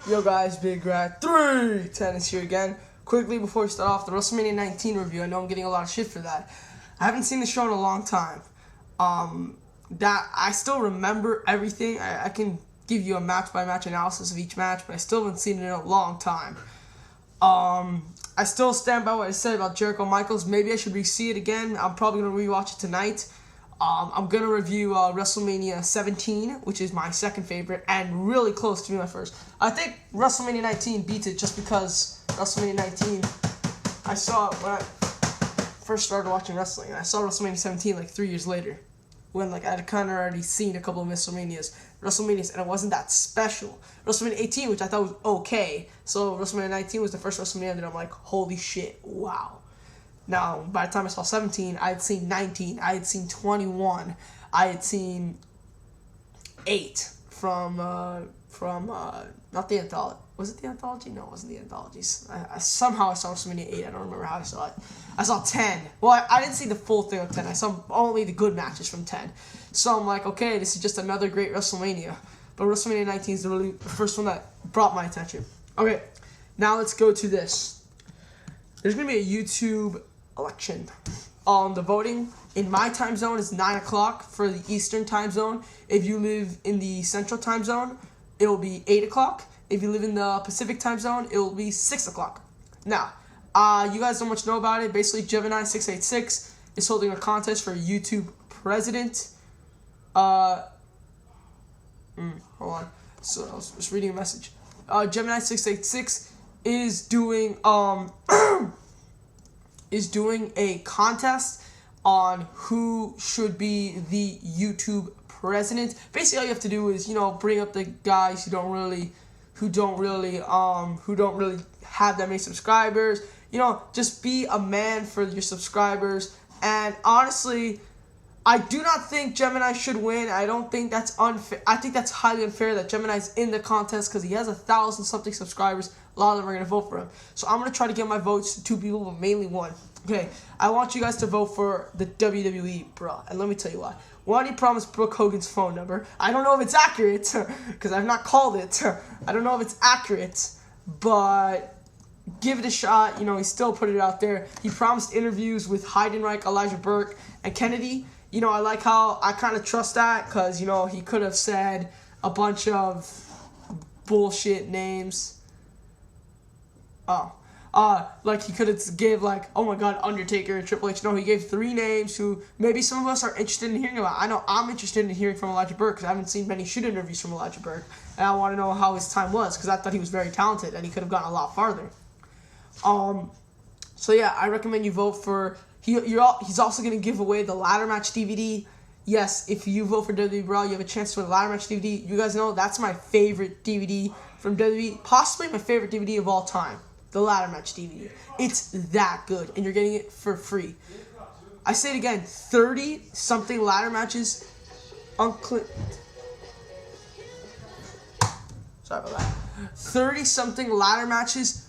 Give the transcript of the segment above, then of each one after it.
Yo guys, Big Rat 310 is here again. Quickly before we start off the WrestleMania 19 review, I know I'm getting a lot of shit for that. I haven't seen the show in a long time. That I still remember everything. I can give you a match-by-match analysis of each match, but I still haven't seen it in a long time. I still stand by what I said about Jericho Michaels. Maybe I should re-see it again. I'm probably going to rewatch it tonight. I'm going to review WrestleMania 17, which is my second favorite, and really close to be my first. I think WrestleMania 19 beats it just because WrestleMania 19, I saw it when I first started watching wrestling. And I saw WrestleMania 17 like 3 years later, when like I had kind of already seen a couple of WrestleManias, and it wasn't that special. WrestleMania 18, which I thought was okay, so WrestleMania 19 was the first WrestleMania that I'm like, holy shit, wow. Now, by the time I saw 17, I had seen 19, I had seen 21, I had seen 8 from not the anthology. Was it the anthology? No, it wasn't the anthologies. Somehow I saw WrestleMania 8. I don't remember how I saw it. I saw 10. Well, I didn't see the full thing of 10. I saw only the good matches from 10. So I'm like, okay, this is just another great WrestleMania. But WrestleMania 19 is the first one that brought my attention. Okay, now let's go to this. There's going to be a YouTube election. The voting in my time zone is 9 o'clock for the Eastern time zone. If you live in the Central time zone, it will be 8 o'clock. If you live in the Pacific time zone, it will be 6 o'clock. Now, you guys don't much know about it. Basically, Gemini686 is holding a contest for YouTube President. Hold on. So I was just reading a message. Gemini686 is doing is doing a contest on who should be the YouTube president. Basically, all you have to do is, bring up the guys who don't really have that many subscribers. Just be a man for your subscribers. And honestly, I do not think Gemini should win. I don't think that's unfair. I think that's highly unfair that Gemini's in the contest because he has 1,000-something subscribers. A lot of them are going to vote for him. So I'm going to try to get my votes to 2 people, but mainly one. Okay, I want you guys to vote for the WWEbruh. And let me tell you why. One, he promised Brooke Hogan's phone number. I don't know if it's accurate because I've not called it. I don't know if it's accurate, but give it a shot. He still put it out there. He promised interviews with Heidenreich, Burke, and Kennedy. I like how I kind of trust that because, he could have said a bunch of bullshit names. Like he could have gave oh my god, Undertaker and Triple H. No, he gave 3 names who maybe some of us are interested in hearing about. I know I'm interested in hearing from Elijah Burke because I haven't seen many shoot interviews from Elijah Burke. And I want to know how his time was because I thought he was very talented and he could have gotten a lot farther. So yeah, I recommend you vote for... He's also going to give away the ladder match DVD. Yes, if you vote for WWEbruh, you have a chance to win the ladder match DVD. You guys know that's my favorite DVD from WWE. Possibly my favorite DVD of all time. The ladder match DVD. It's that good, and you're getting it for free. I say it again, 30-something ladder matches unclipped. Sorry about that. 30-something ladder matches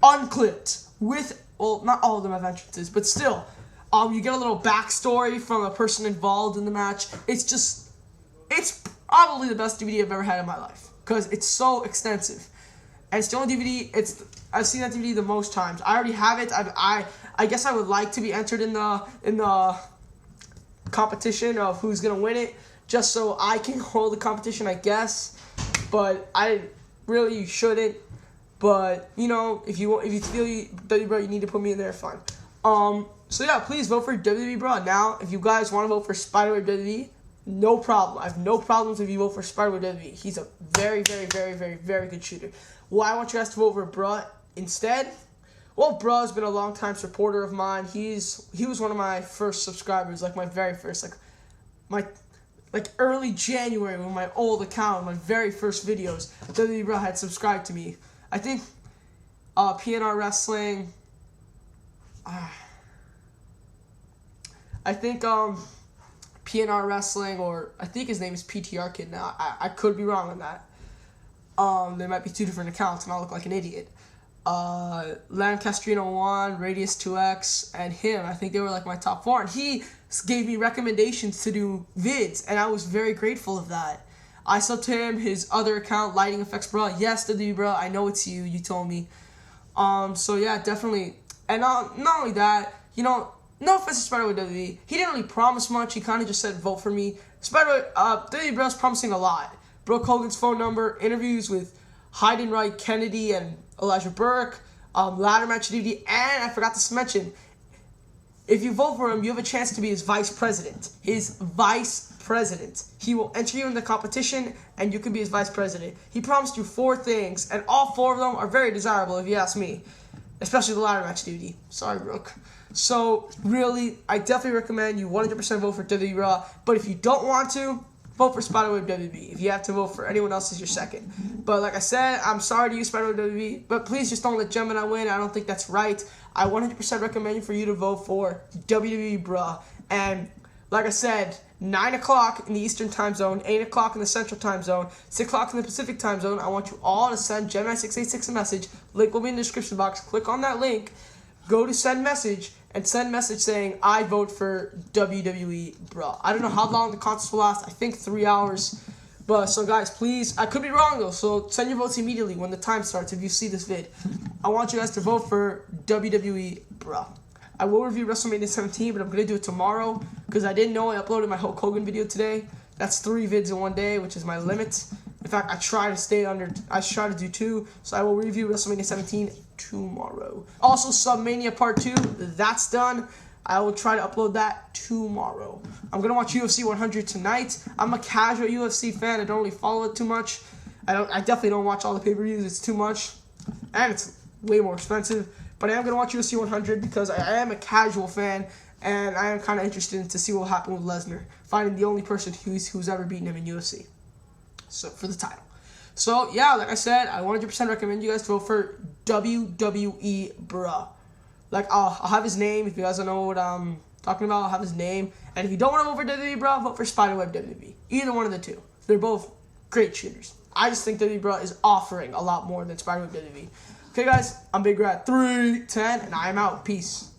unclipped with, well, not all of them have entrances, but still, you get a little backstory from a person involved in the match. It's probably the best DVD I've ever had in my life because it's so extensive. And it's the only DVD. I've seen that DVD the most times. I already have it. I guess I would like to be entered in the competition of who's gonna win it, just so I can hold the competition, I guess. But I really shouldn't. But if you feel WWEbruh, you need to put me in there, fine. So yeah, please vote for WWEbruh. Now, if you guys want to vote for spiderwebwwe, no problem. I have no problems if you vote for spiderwebwwe. He's a very, very, very, very, very good shooter. Why I want you guys to vote for Bruh instead? Well, Bruh has been a long-time supporter of mine. He was one of my first subscribers, like my very first, early January when my old account, my very first videos, WWEbruh had subscribed to me. I think PNR Wrestling. I think PNR Wrestling, or I think his name is PTR Kid now. I could be wrong on that. There might be 2 different accounts, and I'll look like an idiot. Lancastrino 1, Radius 2X, and him. I think they were like my top 4, and he gave me recommendations to do vids, and I was very grateful of that. I subbed to him, his other account, Lighting Effects Bruh. Yes, WWEbruh, I know it's you. You told me. So yeah, definitely. And not only that, you know, no offense to spiderwebwwe, he didn't really promise much. He kind of just said vote for me. WWEbruh's promising a lot. Brooke Hogan's phone number, interviews with Heidenreich, Kennedy, and Burke, ladder match duty, and I forgot to mention, if you vote for him, you have a chance to be his vice president. His vice president. He will enter you in the competition, and you can be his vice president. He promised you 4 things, and all 4 of them are very desirable, if you ask me. Especially the ladder match duty. Sorry, Brooke. So, really, I definitely recommend you 100% vote for WWEbruh. But if you don't want to, vote for spiderwebwwe. If you have to vote for anyone else, is your second. But like I said, I'm sorry to use spiderwebwwe, but please just don't let Gemini win. I don't think that's right. I 100% recommend for you to vote for WWEbruh. And like I said, 9 o'clock in the Eastern time zone, 8 o'clock in the Central time zone, 6 o'clock in the Pacific time zone. I want you all to send Gemini686 a message. Link will be in the description box. Click on that link, go to send message, and send message saying, I vote for WWEbruh. I don't know how long the contest will last. I think 3 hours. But so guys, please, I could be wrong though, so send your votes immediately when the time starts if you see this vid. I want you guys to vote for WWEbruh. I will review WrestleMania 17, but I'm going to do it tomorrow because I didn't know I uploaded my Hulk Hogan video today. That's 3 vids in one day, which is my limit. In fact, I try to do 2, so I will review WrestleMania 17 tomorrow. Also, Submania Part 2, that's done. I will try to upload that tomorrow. I'm going to watch UFC 100 tonight. I'm a casual UFC fan. I don't really follow it too much. I definitely don't watch all the pay-per-views. It's too much, and it's way more expensive. But I am going to watch UFC 100 because I am a casual fan, and I am kind of interested to see what will happen with Lesnar, finding the only person who's ever beaten him in UFC. So for the title. So yeah, like I said, I 100% recommend you guys to vote for WWEbruh. Like I'll have his name. If you guys don't know what I'm talking about, I'll have his name. And if you don't want to vote for WWEbruh, vote for spiderwebwwe. Either one of the two. They're both great shooters. I just think WWEbruh is offering a lot more than spiderwebwwe. Okay, guys, I'm Big Rat 310, and I am out. Peace.